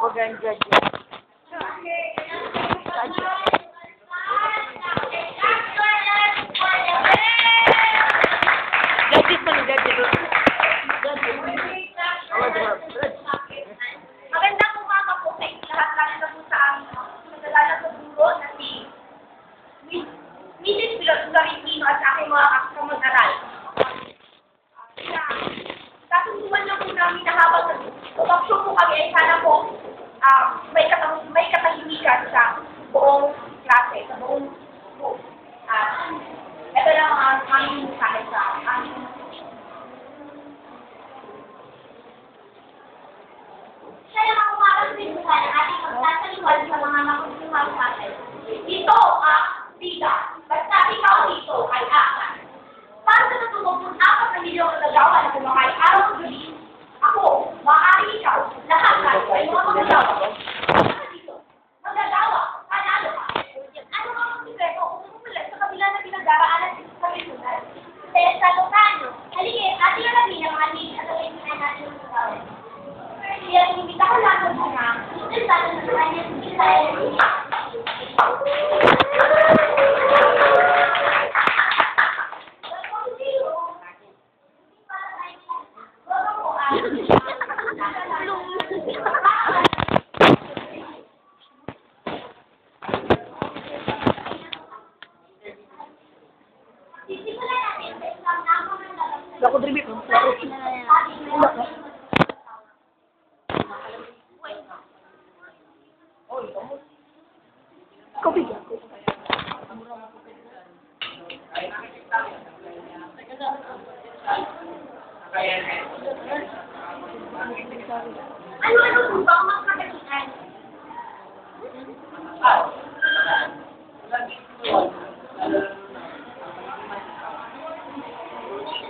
Huwag ang judge. Magandang umaga po sa inyo lahat, lalo na po sa aming nagdadala sa dulo na si Mrs. Pilot-Caripino at aking mga kamag-aral. Kasunduan lang po namin na habang nag-workshop po kami ay sana po may katahimikan sa buong klase, sa buong group. Ito lang ang aming mensahe sa aming siya lang ang umakasipin ng ating magsasaliwal sa mga makusimang natin. Dito ang bida. Basta ikaw dito ay akan. Para sa natutupon 4 milyong nagagawa na kumakain araw sa gabi, ako, maaari ikaw, lahat kayo ay mga magagawa. Magagawa, panalo ka. Ano nga ang sikreto kung umulat sa kabila na pinagdaraanan sa pitunan? Kaya sa Lozano, haligay, ating alamin ang mga tingin at alamin natin ng tawag. Kaya inimita ko lang ng mga interesado na sa kanya hindi tayo Ako dribit. Kopi ka. Ano po ba ang magkakagitan?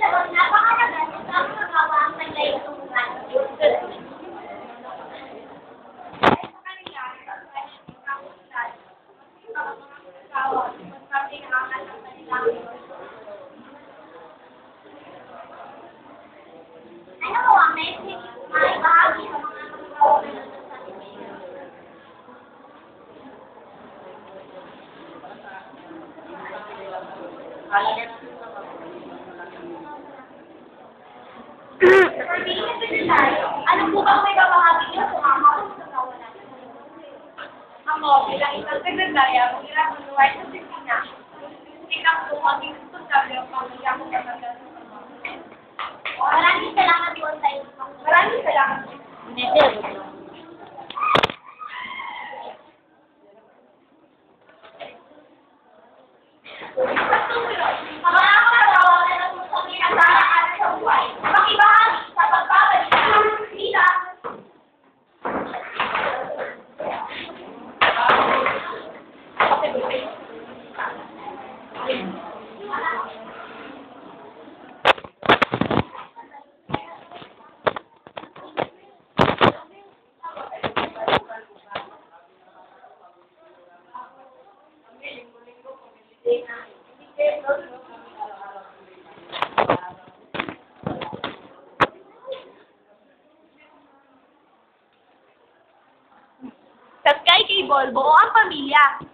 Napakalagan sa ang magawa ang taglay at tumuhan. Ano po ang message ay bahagi sa mga magagawa na sa ano po bang may babahagi niyo kung ang mga magagawa natin? Ako, bilang isang sekretarya, kung ilang manuway sa Sisina, tingnan po maging responsable ang pamilya ko sa magagawa. Maraming salamat po sa inyo. Maraming salamat. Ang mga karawa na natusok ni Nasaraan sa buhay, makibahagi sa pagbabalik ng sila. Sa Sky Cable, buo ang pamilya.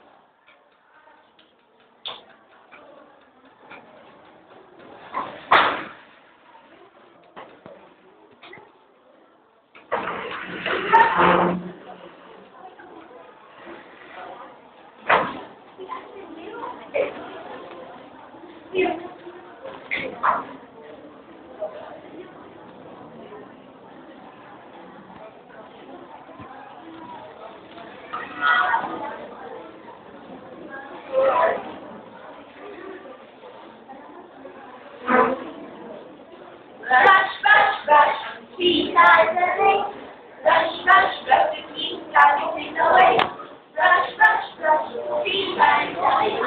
Brush, brush, brush, three times a day. Brush, brush, brush, to keep starting away. Brush, brush, brush, three times a day.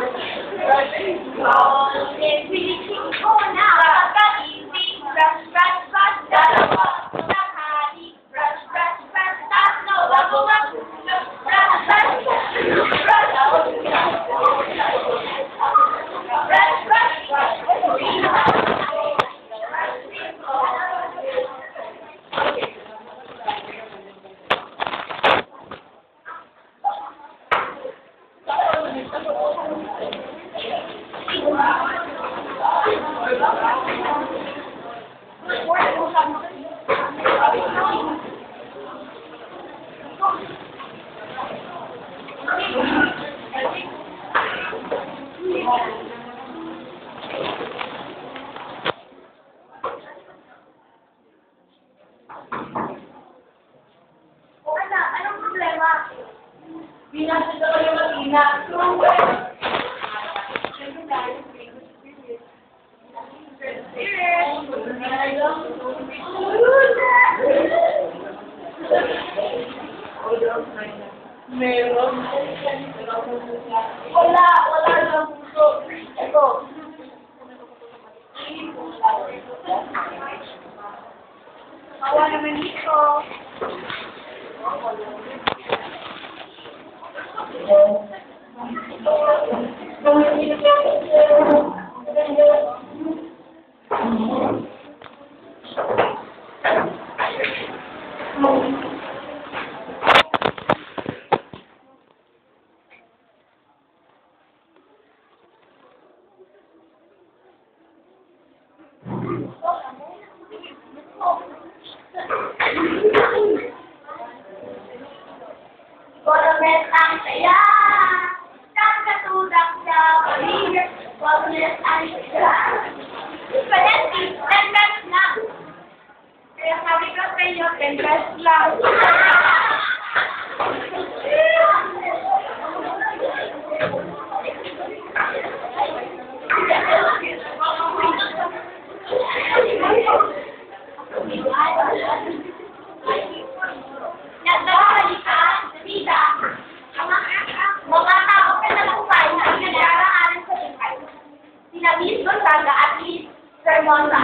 Brush, all everything. Oh, now I've got easy. Brush, brush, brush, dalawa. Nakali. Brush, brush, brush, tatlo. Wag, wag. Brush, brush, brush. Brush, brush, brush. Anong problema? Binasa ko yung mag-ina. Meron. Wala lang puso. Ito. Awa naman dito. Walamet ang saya, kagatudak sa paligid, walamet ang saya. Palagi, 10 pesos lang. Kaya sabi ko sa inyo, 10 pesos lang. Mga tao ka na buhay na pinag-aaralan sa buhay. Sina Miss Gonzaga at Miss Sermonta.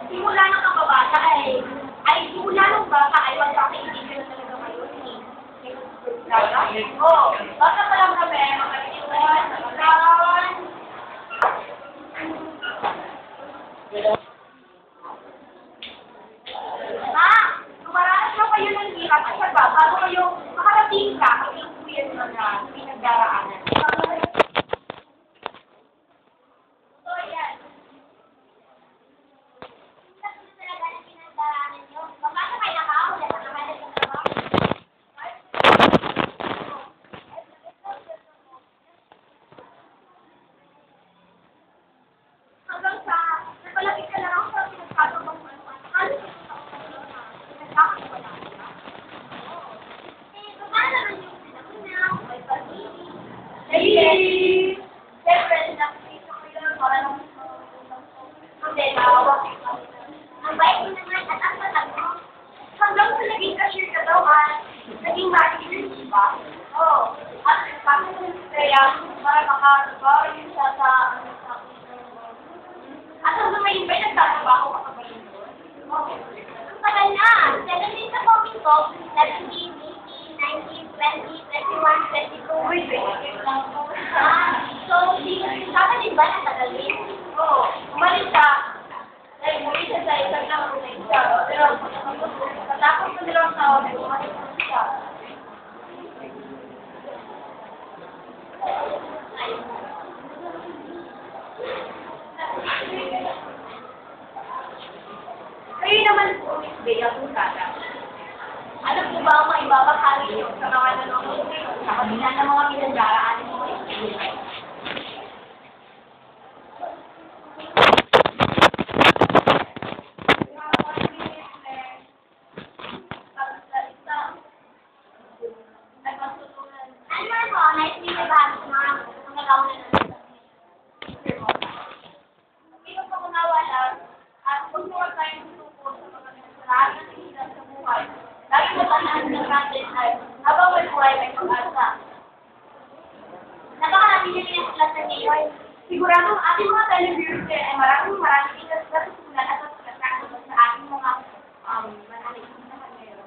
Simula ng kababata simula ng bata ay magkakaibigan na talaga kayo ni Oo. Bata pa lang kami, makakaibigan, nakalawan. Lumaranas na kayo ng hirap at saka bago kayo makarating ka, kayo na na pinagdaraanan. Hanggang sa napalapit ka na lang sa pinagkado ng siyempre, nakikita ko yun, parang hindi, nawawak ito. Ang bait mo naman at ang tatag mo. Hanggang sa naging cashier ka daw naging manager, di ba? Oo. At kaya, para makagawa yun siya sa at ang lumayin ba, nagtatrabaho ka pa ba yun doon? Oo. Ang tagal na. 17 sa COVID ko, 17, 18, 19, 20, 21, 22. Uy, 20 lang po. So, sabi din ba natagalin? Oo. Umalis ka. Dahil umalis siya sa isang lang umalis siya. Pero, patapos ko nila ang tao, umalis siya. Kayo naman po, Miss Bea Pusada. Ano po ba ang maibabahagi niyo sa mga nanonood sa kabila ng mga pinagdaraanan mo? Ano po, nice meeting you, ma'am. Ang nagawa na natin. Hindi ko unawa lang, at kung tayo tutupon sa mga lahat ng hirap sa buhay, lagi mo tandaan na ngayon. Sigurado ang ating mga televiewers ay maraming natutunan at natutunan sa ating mga mananalig na kanero.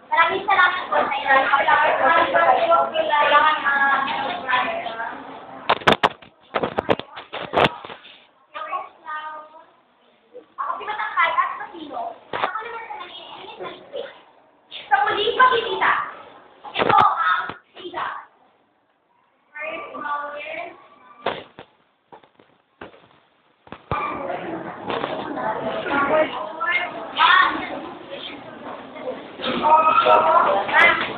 Maraming salamat po sa inyo. Ako si Matangkay at Matino. Ako naman sa nangyayari sa space. Sa muling pagkikita, ito ang sida. One.